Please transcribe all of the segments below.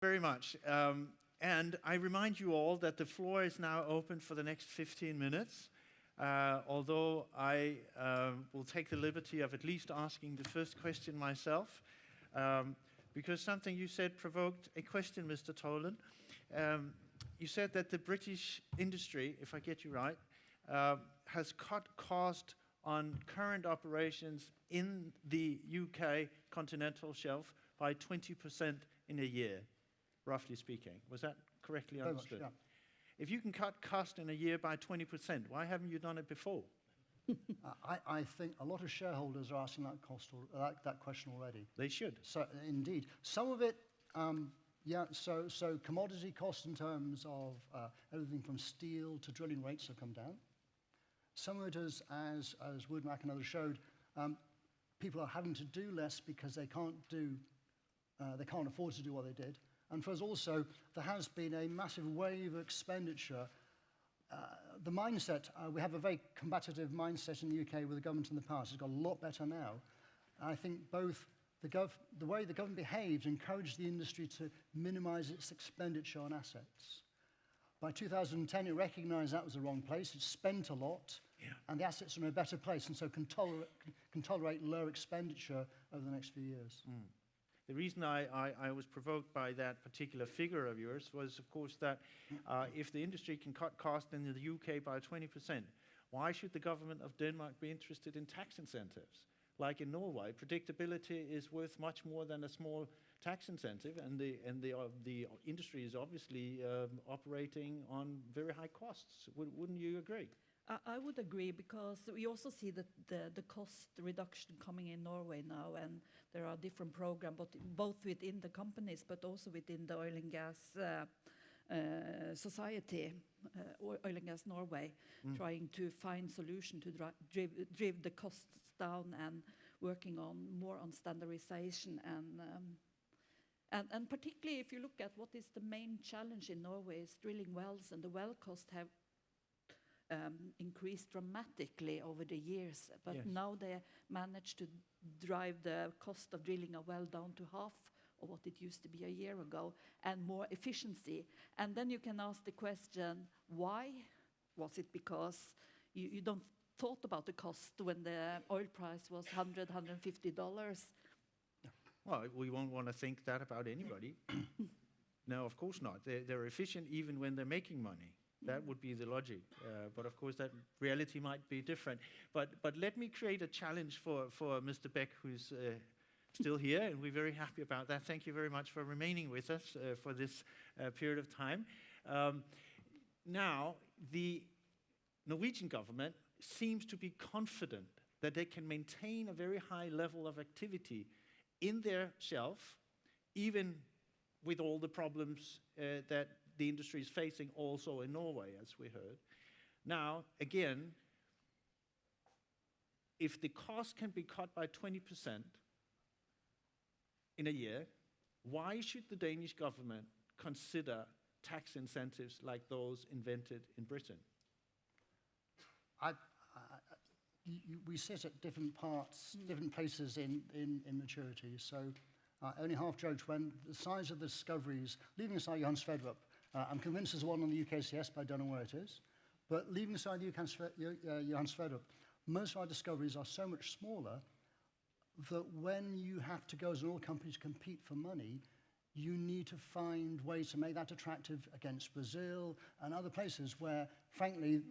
Very much. And I remind you all that the floor is now open for the next 15 minutes, although I will take the liberty of at least asking the first question myself, because something you said provoked a question, Mr. Tolan. You said that the British industry, if I get you right, has cut cost on current operations in the UK continental shelf by 20% in a year, roughly speaking. Was that correctly understood? Very much, yeah. If you can cut cost in a year by 20%, why haven't you done it before? I think a lot of shareholders are asking that question already. They should. So, indeed. Some of it, so commodity costs in terms of everything from steel to drilling rates have come down. Some of it is, as Woodmac and others showed, people are having to do less because they can't afford to do what they did. And for us also, there has been a massive wave of expenditure. The mindset, we have a very competitive mindset in the UK with the government in the past. It's got a lot better now. I think both the way the government behaves encouraged the industry to minimize its expenditure on assets. By 2010, it recognized that was the wrong place. It spent a lot, and the assets are in a better place, and so can tolerate lower expenditure over the next few years. Mm. The reason I was provoked by that particular figure of yours was, of course, that if the industry can cut costs in the UK by 20%, why should the government of Denmark be interested in tax incentives? Like in Norway, predictability is worth much more than a small tax incentive, and the industry is obviously operating on very high costs. Wouldn't you agree? I would agree, because we also see that the cost reduction coming in Norway now, and there are different programs, both within the companies, but also within the oil and gas society, Oil and Gas Norway, trying to find solutions to drive the costs down and working more on standardization and particularly if you look at what is the main challenge in Norway is drilling wells, and the well costs have increased dramatically over the years, but now they managed to drive the cost of drilling a well down to half of what it used to be a year ago, and more efficiency. And then you can ask the question, why? Was it because you don't thought about the cost when the oil price was $100, $150? Well, we won't want to think that about anybody. No, of course not. They're efficient even when they're making money. That would be the logic. But of course, that reality might be different. But let me create a challenge for Mr. Beck, who's still here, and we're very happy about that. Thank you very much for remaining with us for this period of time. Now, the Norwegian government seems to be confident that they can maintain a very high level of activity in their shelf, even with all the problems that the industry is facing also in Norway, as we heard. Now, again, if the cost can be cut by 20% in a year, why should the Danish government consider tax incentives like those invented in Britain? We sit at different parts, different places in maturity. So I only half joked when the size of the discoveries, leaving aside Johan Sverdrup, I'm convinced there's one on the UKCS, but I don't know where it is. But leaving aside Johan Sverdrup, most of our discoveries are so much smaller that when you have to go as an oil company to compete for money, you need to find ways to make that attractive against Brazil and other places where, frankly,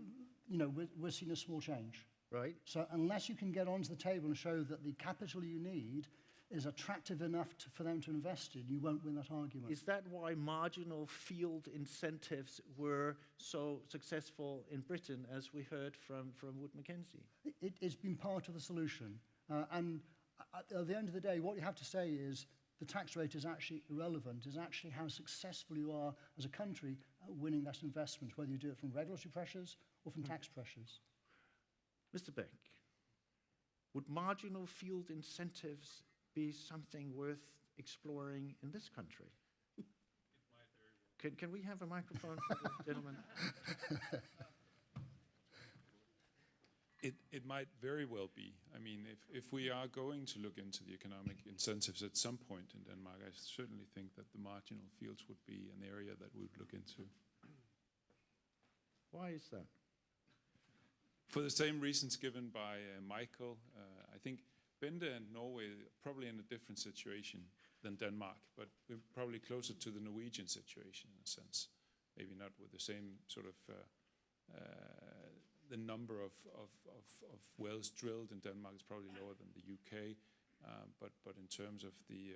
we're seeing a small change. Right. So unless you can get onto the table and show that the capital you need is attractive enough for them to invest in, you won't win that argument. Is that why marginal field incentives were so successful in Britain, as we heard from Wood Mackenzie? It's been part of the solution. And at the end of the day, what you have to say is the tax rate is actually irrelevant. It's actually how successful you are as a country at winning that investment, whether you do it from regulatory pressures or from tax pressures. Mr. Beck, would marginal field incentives be something worth exploring in this country? Can we have a microphone for the gentleman? It It might very well be. I mean, if we are going to look into the economic incentives at some point in Denmark, I certainly think that the marginal fields would be an area that we would look into. Why is that? For the same reasons given by Michael, I think Bende and Norway are probably in a different situation than Denmark, but we're probably closer to the Norwegian situation in a sense. Maybe not with the same sort of the number of wells drilled in Denmark is probably lower than the UK, but in terms of the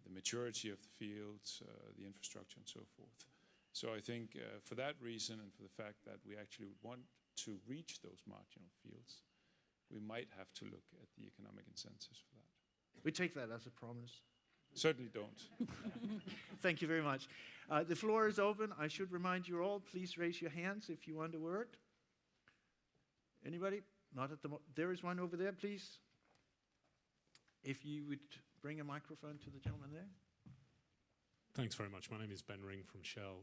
maturity of the fields, the infrastructure and so forth. So I think for that reason and for the fact that we actually would want to reach those marginal fields, we might have to look at the economic incentives for that. We take that as a promise. Certainly don't. Thank you very much. The floor is open. I should remind you all, please raise your hands if you want a word. Anybody? Not at the moment. There is one over there, please. If you would bring a microphone to the gentleman there. Thanks very much. My name is Ben Ring from Shell.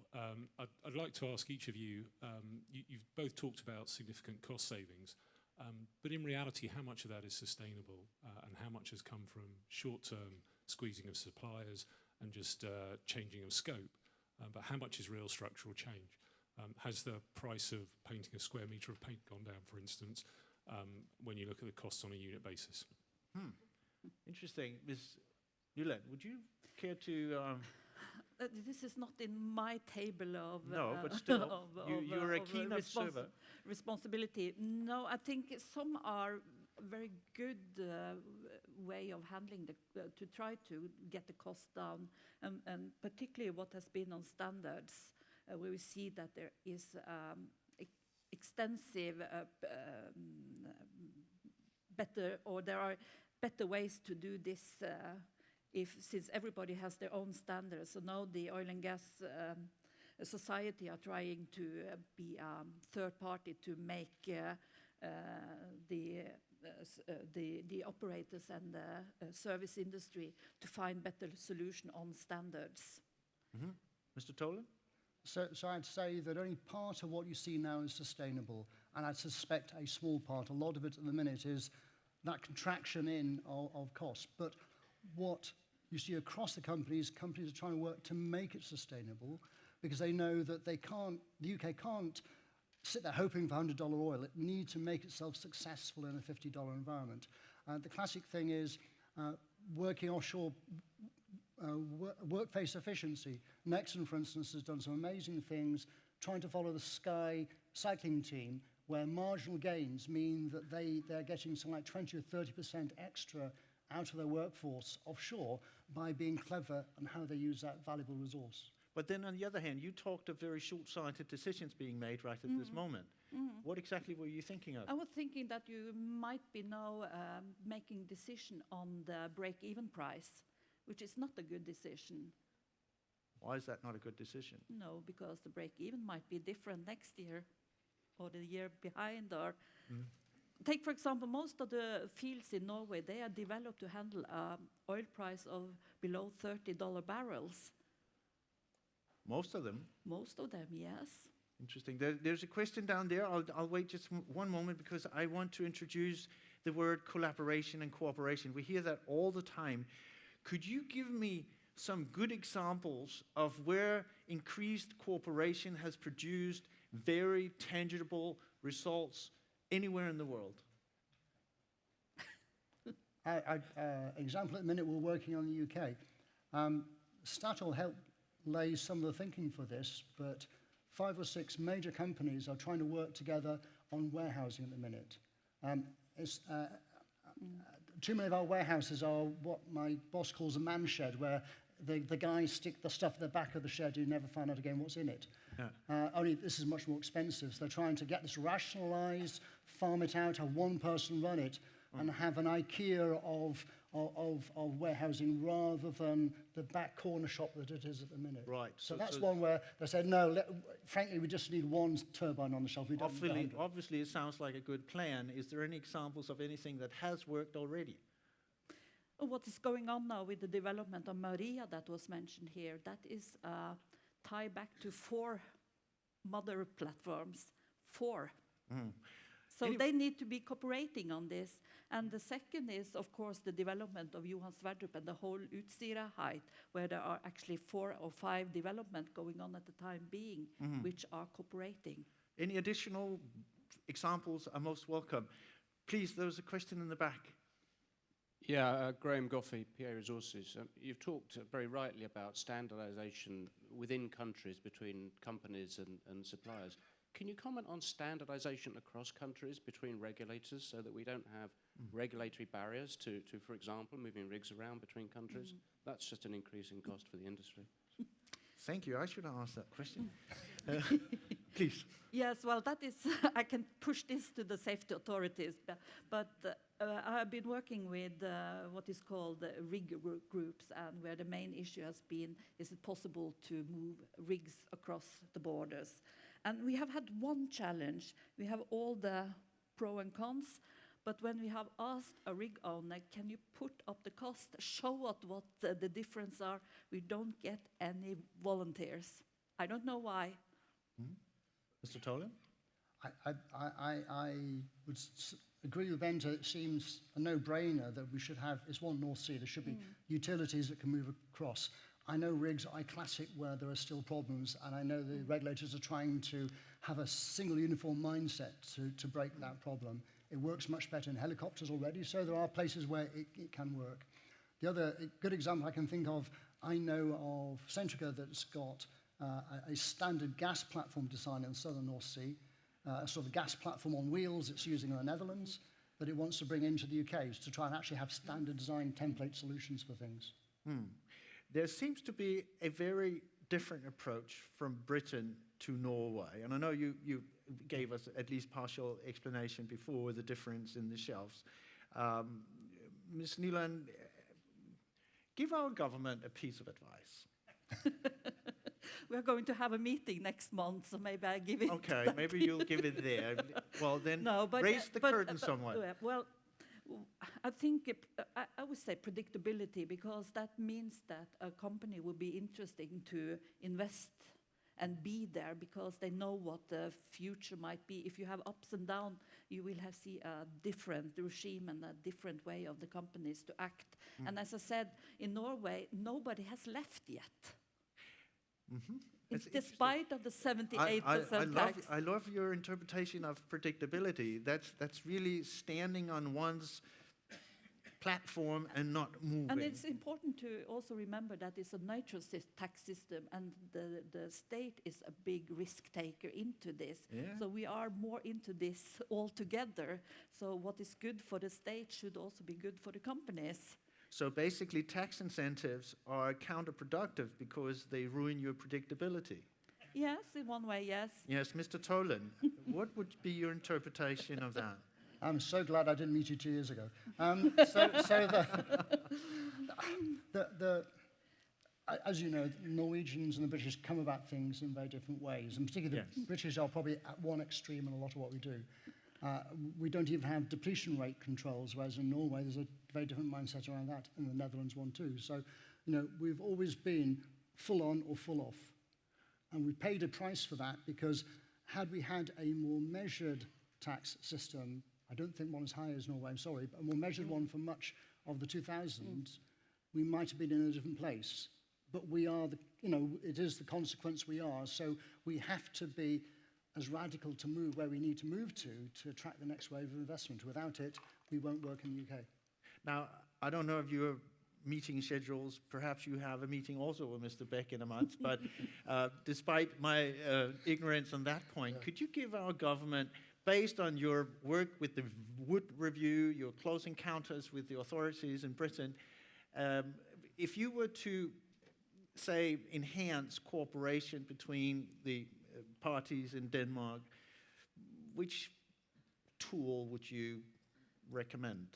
I'd like to ask each of you, you've both talked about significant cost savings, but in reality, how much of that is sustainable and how much has come from short-term squeezing of suppliers and just changing of scope, but how much is real structural change? Has the price of painting a square metre of paint gone down, for instance, when you look at the costs on a unit basis? Interesting. Ms. Newland, would you care to... This is not in my table of no, but still, you're a keen observer. Responsibility. No, I think some are very good way of handling to try to get the cost down, and particularly what has been on standards, where we see that there is extensive there are better ways to do this. Since everybody has their own standards, so now the oil and gas society are trying to be a third party to make the operators and the service industry to find better solution on standards. Mm-hmm. Mr. Tolan? So I'd say that only part of what you see now is sustainable, and I suspect a small part, a lot of it at the minute, is that contraction of costs. But what you see across the companies are trying to work to make it sustainable, because they know that the UK can't sit there hoping for $100 oil. It needs to make itself successful in a $50 environment. The classic thing is working offshore, workplace efficiency. Nexon, for instance, has done some amazing things trying to follow the Sky cycling team, where marginal gains mean that they're getting something like 20 or 30% extra out of their workforce offshore by being clever on how they use that valuable resource. But then on the other hand, you talked of very short-sighted decisions being made right at this moment. What exactly were you thinking of? I was thinking that you might be now making decision on the break-even price, which is not a good decision. Why is that not a good decision? No, because the break-even might be different next year or the year behind. Or take, for example, most of the fields in Norway, they are developed to handle oil price of below $30 barrels. Most of them? Most of them, yes. Interesting. There's a question down there. I'll wait just one moment because I want to introduce the word collaboration and cooperation. We hear that all the time. Could you give me some good examples of where increased cooperation has produced very tangible results anywhere in the world? Example at the minute we're working on the UK. Statoil helped lay some of the thinking for this, but 5 or 6 major companies are trying to work together on warehousing at the minute. Too many of our warehouses are what my boss calls a man shed, where the guys stick the stuff at the back of the shed, you never find out again what's in it. Yeah. Only this is much more expensive, so they're trying to get this rationalized, farm it out, have one person run it, and have an IKEA of warehousing rather than the back corner shop that it is at the minute. Right. So that's one where they said, no, frankly, we just need one turbine on the shelf. We don't need 100. Obviously, it sounds like a good plan. Is there any examples of anything that has worked already? What is going on now with the development of Maria that was mentioned here, that is tie back to 4 mother platforms. 4. So they need to be cooperating on this. And the second is, of course, the development of Johan Sverdrup and the whole Utsira height, where there are actually 4 or 5 development going on at the time being, which are cooperating. Any additional examples are most welcome. Please, there was a question in the back. Yeah, Graham Goffey, PA Resources. You've talked very rightly about standardization within countries between companies and suppliers. Can you comment on standardization across countries between regulators so that we don't have regulatory barriers to, for example, moving rigs around between countries? That's just an increasing cost for the industry. Thank you. I should have asked that question. Please. Yes, well, that is, I can push this to the safety authorities, but I've been working with what is called rig groups, and where the main issue has been, is it possible to move rigs across the borders? And we have had one challenge. We have all the pros and cons, but when we have asked a rig owner, can you put up the cost, show us what the difference are, we don't get any volunteers. I don't know why. Mr. Tolan? I would agree with Bente. It seems a no-brainer that we should have, it's one North Sea, there should be utilities that can move across. I know rigs are classic where there are still problems, and I know the regulators are trying to have a single uniform mindset to break that problem. It works much better in helicopters already, so there are places where it can work. The other good example I can think of, I know of Centrica that's got a standard gas platform design in the southern North Sea, a sort of gas platform on wheels it's using in the Netherlands, that it wants to bring into the UK to try and actually have standard design template solutions for things. There seems to be a very different approach from Britain to Norway. And I know you gave us at least partial explanation before the difference in the shelves. Ms. Nyland, give our government a piece of advice. We're going to have a meeting next month, so maybe I give it. Okay, maybe you'll give it there. Well, then No, but, raise the curtain somewhat. Well, I think I would say predictability, because that means that a company will be interesting to invest and be there, because they know what the future might be. If you have ups and downs, you will see a different regime and a different way of the companies to act. And as I said, in Norway, nobody has left yet. Despite of the 78% tax. I love your interpretation of predictability. That's really standing on one's platform and not moving. And it's important to also remember that it's a neutral tax system, and the state is a big risk taker into this. Yeah. So we are more into this all together. So what is good for the state should also be good for the companies. So basically, tax incentives are counterproductive because they ruin your predictability. Yes, in one way, yes. Yes, Mr. Tolan, what would be your interpretation of that? I'm so glad I didn't meet you 2 years ago. As you know, Norwegians and the British come about things in very different ways, and particularly the British are probably at one extreme in a lot of what we do. We don't even have depletion rate controls, whereas in Norway there's a very different mindset around that, and the Netherlands one too. So, we've always been full on or full off. And we paid a price for that, because had we had a more measured tax system, I don't think one as high as Norway, I'm sorry, but a more measured one for much of the 2000s, we might have been in a different place. But we are, it is the consequence we are, so we have to be as radical to move where we need to move to attract the next wave of investment. Without it, we won't work in the UK. Now, I don't know if your meeting schedules, perhaps you have a meeting also with Mr. Beck in a month, but despite my ignorance on that point, could you give our government, based on your work with the Wood Review, your close encounters with the authorities in Britain, if you were to, say, enhance cooperation between the parties in Denmark, which tool would you recommend?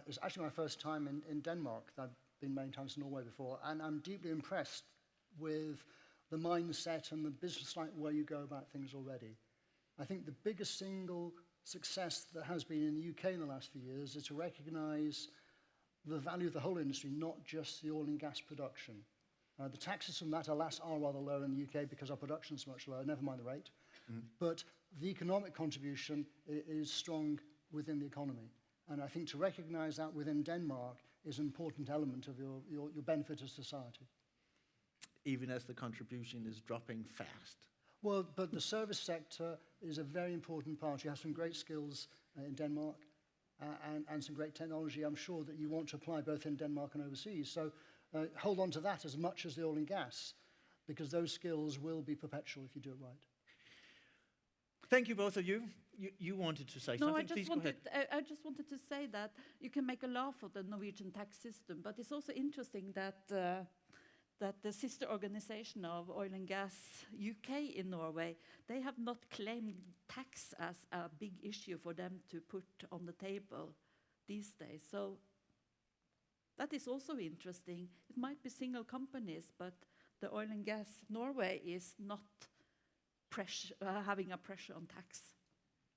It's actually my first time in Denmark. I've been many times in Norway before, and I'm deeply impressed with the mindset and the business-like way you go about things already. I think the biggest single success that has been in the UK in the last few years is to recognize the value of the whole industry, not just the oil and gas production. The taxes from that, alas, are rather low in the UK because our production is much lower, never mind the rate. But the economic contribution is strong within the economy. And I think to recognize that within Denmark is an important element of your benefit to society. Even as the contribution is dropping fast. Well, but the service sector is a very important part. You have some great skills in Denmark and some great technology, I'm sure, that you want to apply both in Denmark and overseas. So hold on to that as much as the oil and gas, because those skills will be perpetual if you do it right. Thank you, both of you. You wanted to say No, something. Please go ahead. I just wanted to say that you can make a laugh of the Norwegian tax system, but it's also interesting that that the sister organization of Oil and Gas UK in Norway, they have not claimed tax as a big issue for them to put on the table these days. So that is also interesting. It might be single companies, but the Oil and Gas Norway is not having a pressure on tax.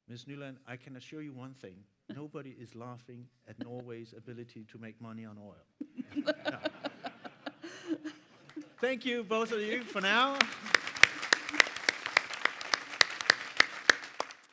Ms. Nyland, I can assure you one thing. Nobody is laughing at Norway's ability to make money on oil. No. Thank you, both of you, for now.